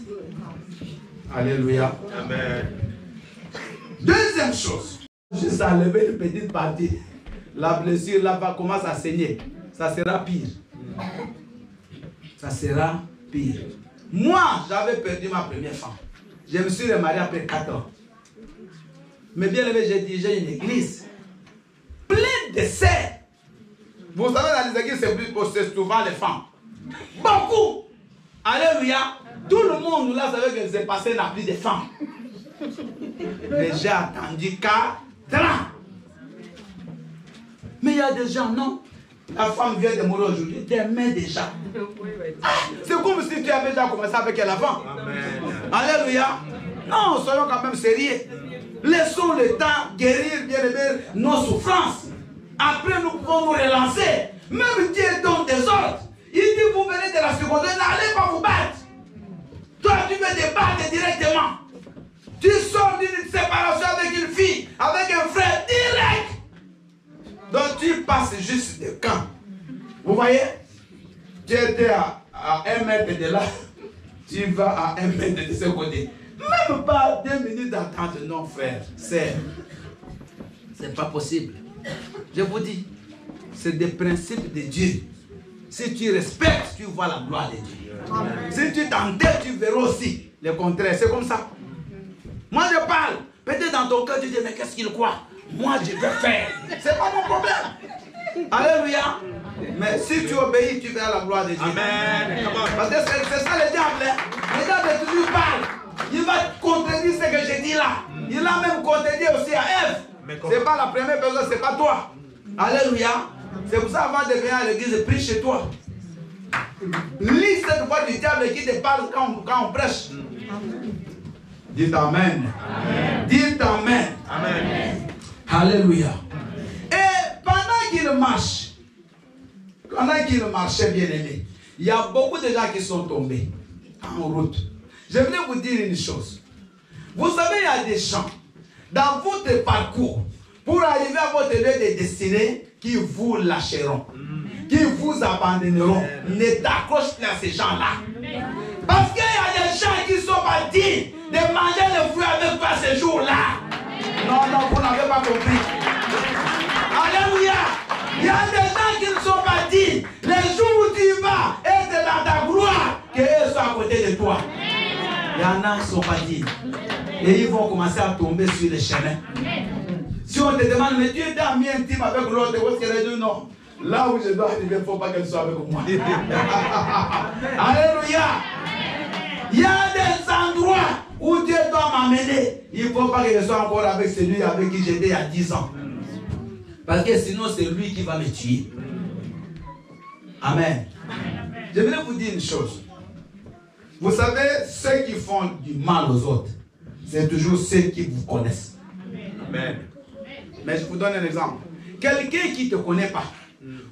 Alléluia. Amen. Deuxième chose, juste enlever une petite partie. La blessure là va commencer à saigner. Ça sera pire. Ça sera pire. Moi, j'avais perdu ma première femme. Je me suis remarié après 4 ans. Mais bien aimé, j'ai dirigé une église pleine de serres. Vous savez, dans les églises, c'est souvent les femmes. Beaucoup. Alléluia. Tout le monde là savait que c'est passé n'a plus de femmes. Mais j'ai attendu 4 ans. Mais il y a des gens, non. La femme vient de mourir aujourd'hui, demain déjà. C'est comme si tu avais déjà commencé avec elle avant. Alléluia. Non, soyons quand même sérieux. Laissons le temps guérir, bien aimé, nos souffrances. Après, nous pouvons nous relancer. Même Dieu donne des ordres. Il dit, vous venez de la seconde, n'allez pas vous battre. Toi, tu veux te battre directement. Tu sors d'une séparation avec une fille, avec un frère direct. Donc, tu passes juste de camp. Vous voyez? Tu étais à 1 mètre de là. Tu vas à 1 mètre de ce côté. Même pas 2 minutes d'attente. Non, frère. C'est pas possible. Je vous dis, c'est des principes de Dieu. Si tu respectes, tu vois la gloire de Dieu. Si tu t'entêtes, tu verras aussi le contraire. C'est comme ça. Moi, je parle. Peut-être dans ton cœur, tu dis, mais qu'est-ce qu'il croit? Moi, je vais faire. C'est pas mon problème. Alléluia. Mais si tu obéis, tu verras la gloire de Dieu. Amen. Parce que c'est ça le diable. Le diable toujours parle. Il va contredire ce que je dis là. Il a même contredit aussi à Ève. C'est pas la première personne, c'est pas toi. Alléluia. C'est pour ça, avant de venir à l'église, prie chez toi. Lis cette voix du diable qui te parle quand on prêche. Dites Amen. Amen. Dites Amen. Amen. Alléluia. Et pendant qu'il marchait, bien aimé, il y a beaucoup de gens qui sont tombés en route. Je voulais vous dire une chose. Vous savez, il y a des gens dans votre parcours, pour arriver à votre lieu de destinée, qui vous lâcheront, qui vous abandonneront. Ne t'accroche plus à ces gens-là. Parce qu'il y a des gens qui sont pas dignes de manger le fruit avec toi ce jour-là. Non, vous n'avez pas compris. Alléluia. Il y a des gens qui ne sont pas dignes. Les jours où tu vas être dans ta gloire, qu'eux soient à côté de toi. Il y en a qui ne sont pas dignes. Et ils vont commencer à tomber sur les chemins. Si on te demande, mais Dieu t'a mis intime avec l'autre, où est-ce qu'elle dit non? Là où je dois arriver, il ne faut pas qu'elle soit avec moi. Alléluia. Il y a des endroits où Dieu doit m'amener. Il ne faut pas que je sois encore avec celui avec qui j'étais il y a 10 ans. Parce que sinon, c'est lui qui va me tuer. Amen. Je voulais vous dire une chose. Vous savez, ceux qui font du mal aux autres, c'est toujours ceux qui vous connaissent. Amen. Mais je vous donne un exemple. Quelqu'un qui ne te connaît pas,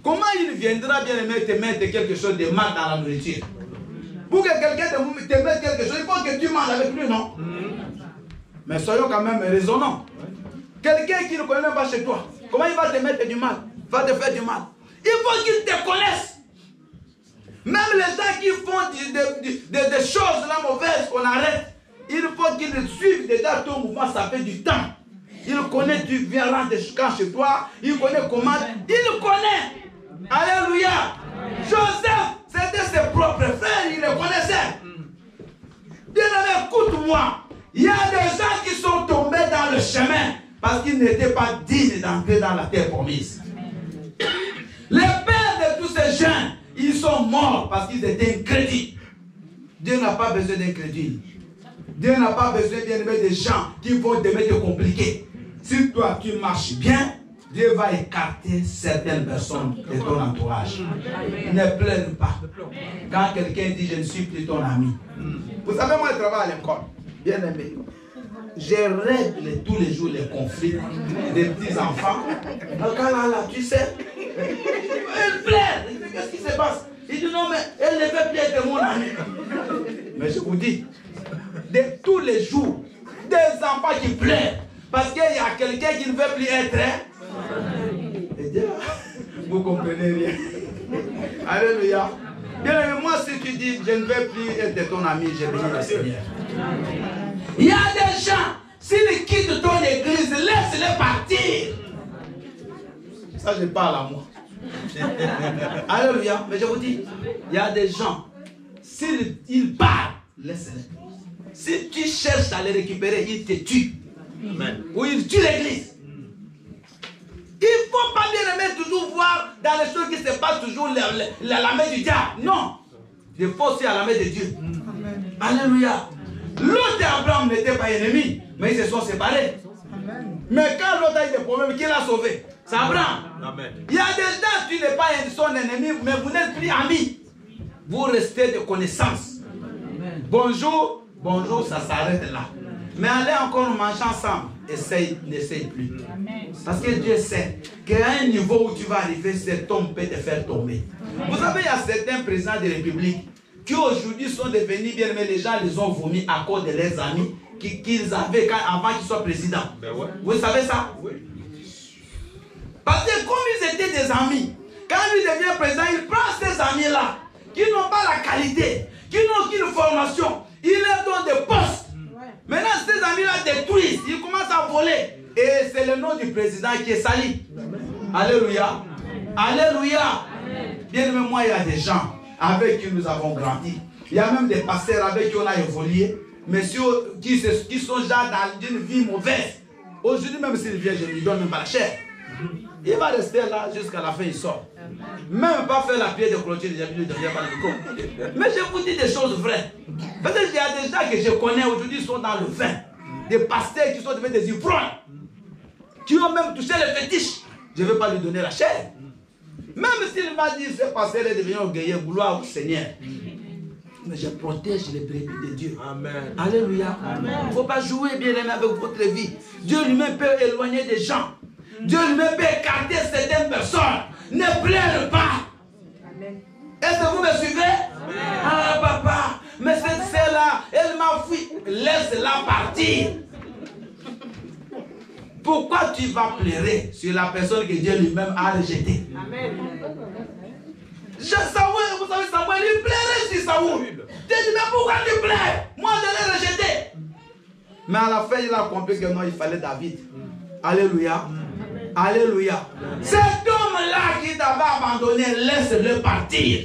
comment il viendra bien aimer te mettre quelque chose de mal dans la nourriture? Pour que quelqu'un te mette quelque chose, il faut que tu manges avec lui, non? Mais soyons quand même raisonnants. Quelqu'un qui ne connaît même pas chez toi, comment il va te mettre du mal? Va te faire du mal. Il faut qu'il te connaisse. Même les gens qui font des choses là mauvaises qu'on arrête, il faut qu'ils suivent déjà ton mouvement, ça fait du temps. Il connaît, tu viens rendre quand chez toi, il connaît comment, il connaît. Alléluia. Joseph, c'était ses propres frères, il les connaissait. Bien-aimé, écoute-moi. Il y a des gens qui sont tombés dans le chemin parce qu'ils n'étaient pas dignes d'entrer dans la terre promise. Les pères de tous ces jeunes, ils sont morts parce qu'ils étaient incrédules. Dieu n'a pas besoin d'incrédules. Dieu n'a pas besoin de gens qui vont te mettre compliqué. Si toi tu marches bien, Dieu va écarter certaines personnes de ton entourage. Ne pleure pas. Quand quelqu'un dit je ne suis plus ton ami. Vous savez, moi je travaille à l'école. Bien aimé. Je règle tous les jours les conflits des petits enfants. Là, tu sais, elle pleure. Qu'est-ce qui se passe? Il dit non, mais elle ne veut plus être mon ami. Mais je vous dis, de tous les jours, des enfants qui pleurent parce qu'il y a quelqu'un qui ne veut plus être. Et Dieu, vous comprenez rien. Alléluia. Bien aimé, moi, si tu dis je ne veux plus être ton ami, je bénis le Seigneur. Il y a des gens, s'ils quittent ton église, laisse-les partir. Ça, je parle à moi. Alléluia. Mais je vous dis, il y a des gens, s'ils partent, laisse-les. Si tu cherches à les récupérer, ils te tuent. Amen. Ou ils tuent l'église. Il ne faut pas bien aimer toujours voir dans les choses qui se passent toujours la main du diable. Non. Il faut aussi à la main de Dieu. Amen. Alléluia. L'autre Abraham n'était pas ennemi, mais ils se sont séparés. Amen. Mais quand l'autre a eu des problèmes, qui l'a sauvé? C'est Abraham. Amen. Il y a des gens qui n'est pas son ennemi, mais vous n'êtes plus amis. Vous restez de connaissances. Amen. Bonjour, bonjour, ça s'arrête là. Mais allez encore manger ensemble. N'essaye plus. Amen. Parce que Dieu sait qu'à un niveau où tu vas arriver, cet homme peut te faire tomber. Amen. Vous savez, il y a certains présidents de la République qui aujourd'hui sont devenus bien, mais les gens les ont vomis à cause de leurs amis qu'ils avaient avant qu'ils soient présidents. Ben ouais. Vous savez ça? Oui. Parce que comme ils étaient des amis, quand lui devient président, il prend ces amis-là qui n'ont pas la qualité, qui n'ont aucune formation, il leur donne des postes. Maintenant, ces amis-là détruisent, ils commencent à voler. Et c'est le nom du président qui est sali. Amen. Alléluia. Amen. Alléluia. Bien aimé, moi, il y a des gens avec qui nous avons grandi. Il y a même des pasteurs avec qui on a évolué. Mais qui sont déjà dans une vie mauvaise. Aujourd'hui, même s'il vient, je ne lui donne même pas la chair. Il va rester là jusqu'à la fin, il sort. Même pas faire la prière de clôture, il ne devient pas le micro. Mais je vous dis des choses vraies. Peut-être qu'il y a des gens que je connais aujourd'hui qui sont dans le vin. Des pasteurs qui sont devenus des ivrognes. Qui ont même touché les fétiches. Je ne vais pas lui donner la chair. Même s'il m'a dit ce pasteur est devenu orgueilleux, gloire au Seigneur. Mais je protège les brebis de Dieu. Amen. Alléluia. Il ne faut pas jouer bien aimé avec votre vie. Dieu lui-même peut éloigner des gens. Dieu lui-même peut écarter certaines personnes. Ne pleure pas. Amen. Est-ce que vous me suivez? Amen. Ah papa, mais cette sœur-là, elle m'a fui. Laisse-la partir. Pourquoi tu vas pleurer sur la personne que Dieu lui-même a rejetée? Amen. Vous savez, Samuel, il pleurait sur Saoul. Dieu dit, mais pourquoi tu pleures? Moi, je l'ai rejeté. Mais à la fin, il a compris que non, il fallait David. Alléluia. Alléluia. Cet homme-là qui t'avait abandonné, laisse-le partir.